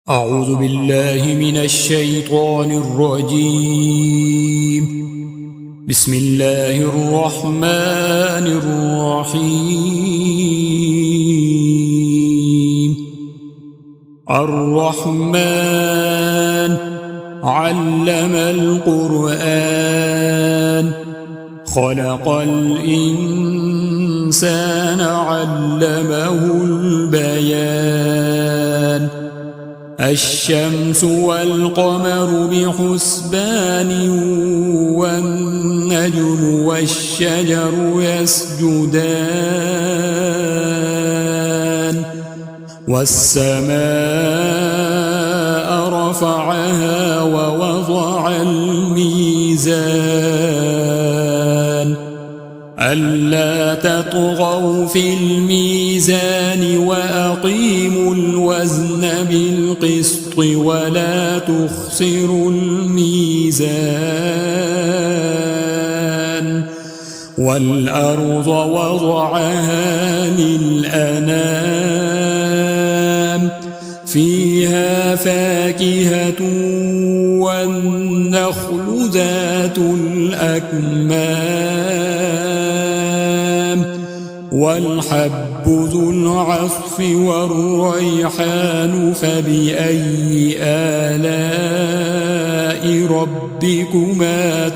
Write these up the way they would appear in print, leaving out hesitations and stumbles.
أعوذ بالله من الشيطان الرجيم. بسم الله الرحمن الرحيم. الرحمن علم القرآن خلق الإنسان علمه البيان. الشمس والقمر بحسبان والنجم والشجر يسجدان والسماء رفعها ووضع الميزان ألا تطغوا في الميزان وأقيموا الوزن بالقسط ولا تخسروا الميزان والأرض وضعها للأنام فيها فاكهة والنخل ذات الأكمام والحب ذو العصف والريحان فبأي آلاء ربكما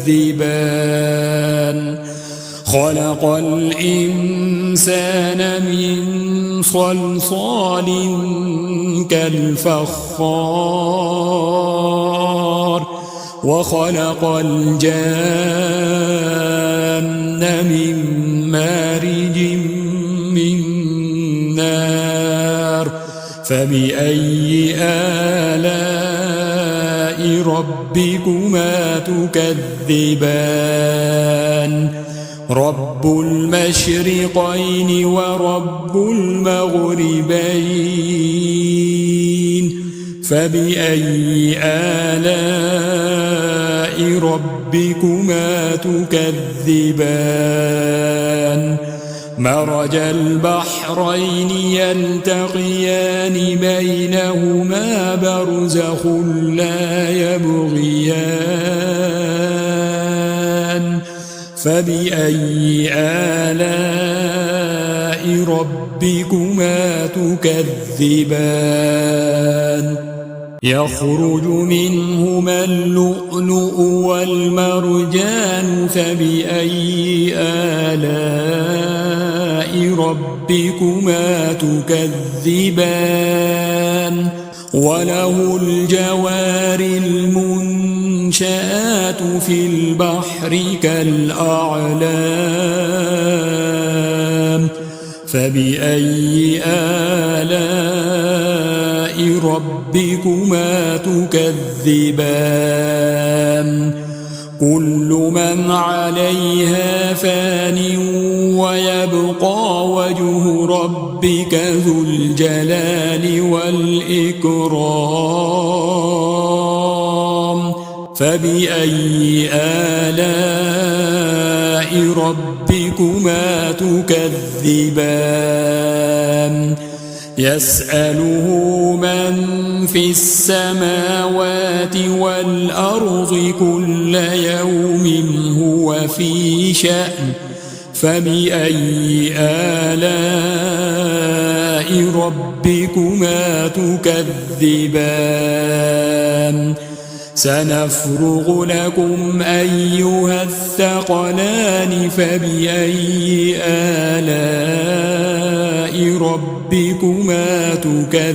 تكذبان خلق الإنسان من صلصال كالفخار وخلق الجان من مارج من نار فبأي آلاء ربكما تكذبان رب المشرقين ورب المغربين فبأي آلاء ربكما تكذبان مرج البحرين يلتقيان بينهما برزخ لا يبغيان فبأي آلاء ربكما تكذبان يخرج منهما اللؤلؤ والمرجان فبأي آلاء ربكما تكذبان وله الجوار المنشآت في البحر كالأعلام فبأي آلاء ربكما تكذبان كل من عليها فان ويبقى وجه ربك ذو الجلال والإكرام فبأي آلاء ربكما تكذبان يسأله من في السماوات والأرض كل يوم هو في شأن فبأي آلاء ربكما تكذبان سنفرغ لكم أيها الثقلان فبأي آلاء ربكما تكذبان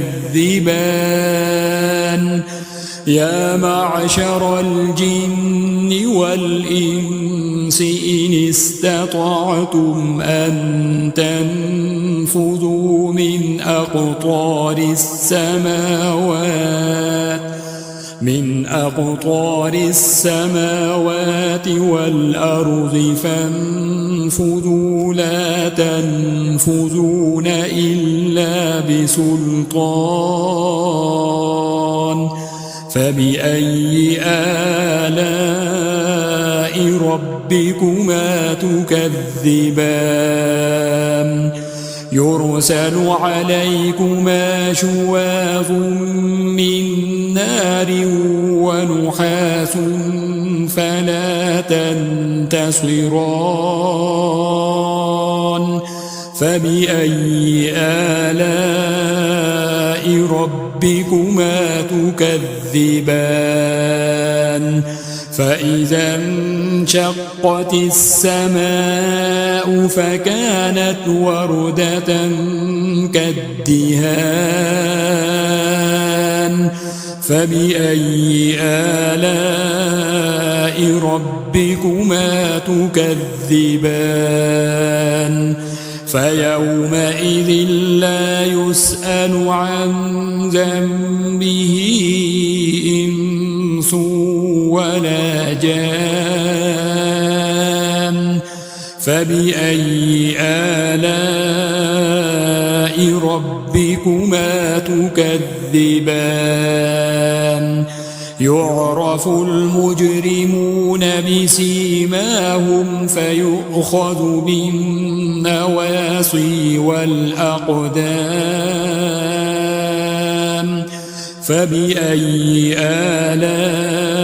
يا معشر الجن والإنس إن استطعتم أن تنفذوا من أقطار السماوات والأرض فانفذوا لا تنفذون إلا بسلطان فبأي آلاء ربكما تكذبان يرسل عليكما شواظ من نار ونحاس فلا تنتصران فبأي آلاء ربكما تكذبان فإذا انشقت السماء فكانت وردة كالدهان فبأي آلاء ربكما تكذبان فيومئذ لا يسأل عن ذنبه إنس ولا جان فبأي آلاء ربكما تكذبان يعرف المجرمون بسيماهم فيؤخذ بالنواصي والأقدام فبأي آلاء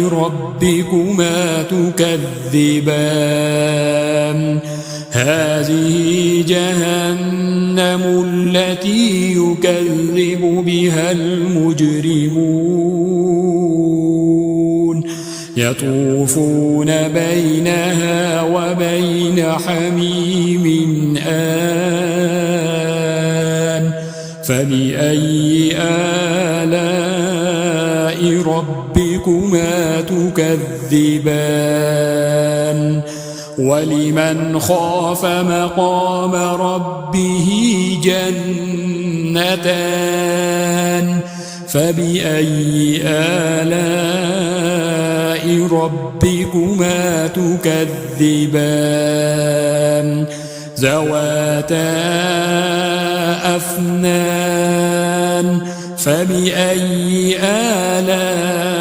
ربكما تكذبان هذه جهنم التي يكذب بها المجرمون يطوفون بينها وبين حميم آن فبأي آلاء ربكما تكذبان ولمن خاف مقام ربه جنتان فبأي آلاء ربكما تكذبان ذواتا أفنان فبأي آلاء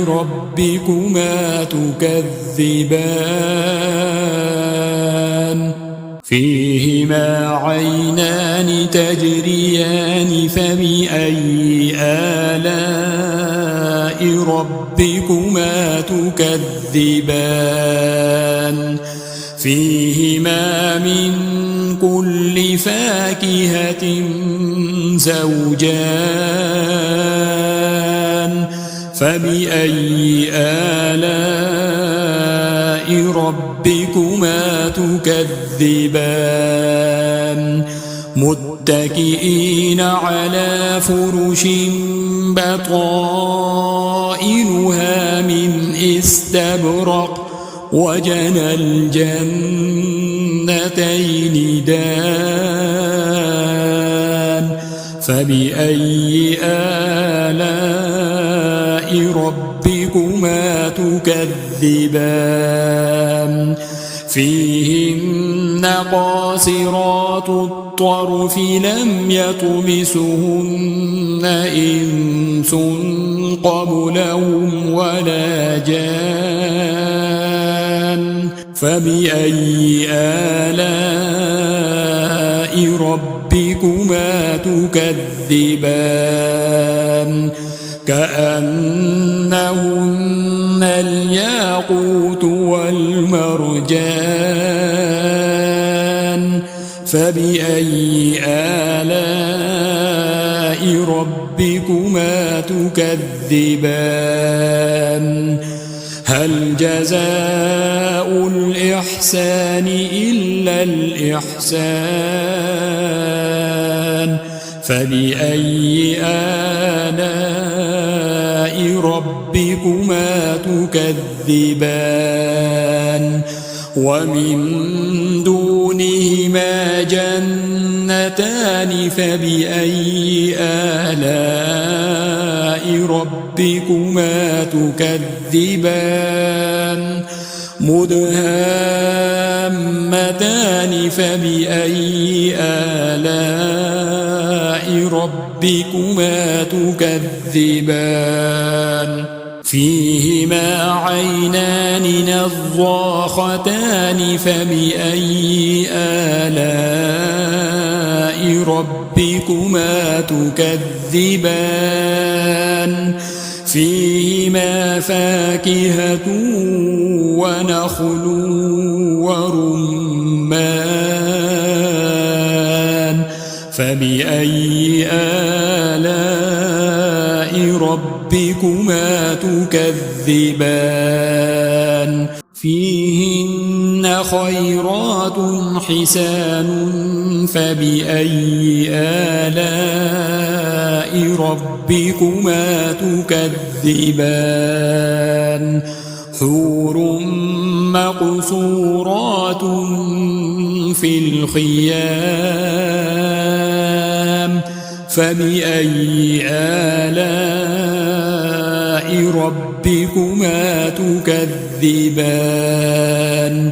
ربكما تكذبان فيهما عينان تجريان فبأي آلاء ربكما تكذبان فيهما من كل فاكهة زوجان فبأي آلاء ربكما تكذبان متكئين على فرش بطائنها من استبرق وجنى الجنتين دان فبأي آلاء ربكما تكذبان فيهن قاصرات الطرف لم يطمسهن إنس قبلهم ولا جان فبأي آلاء ربكما تكذبان كأنهن الياقوت والمرجان فبأي آلاء ربكما تكذبان هل جزاء الإحسان إلا الإحسان فبأي آلاء ربكما تكذبان ومن دونهما جنتان فبأي آلاء ربكما تكذبان مدهامتان فبأي آلاء ربكما تكذبان فيهما عينان نضاختان فبأي آلاء ربكما تكذبان فيهما فاكهة ونخل ورمان فبأي آلاء ربكما تكذبان فيهن خيرات حسان فبأي آلاء ربكما تكذبان حور مقصورات في الخيام فبأي آلاء ربكما تكذبان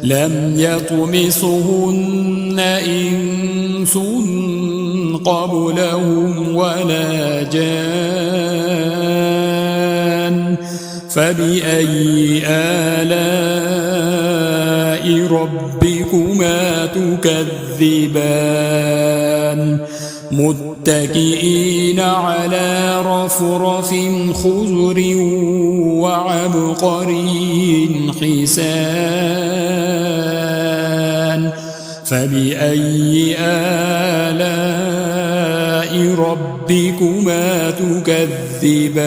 لم يطمسهن إنس قبلهم ولا جان فبأي آلاء ربكما تكذبان متكئين على رفرف خضر وعبقري حسان فبأي آلاء ربكما تكذبان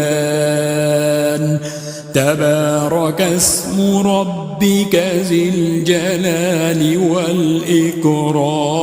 تبارك اسم ربك ذي الجلال والإكرام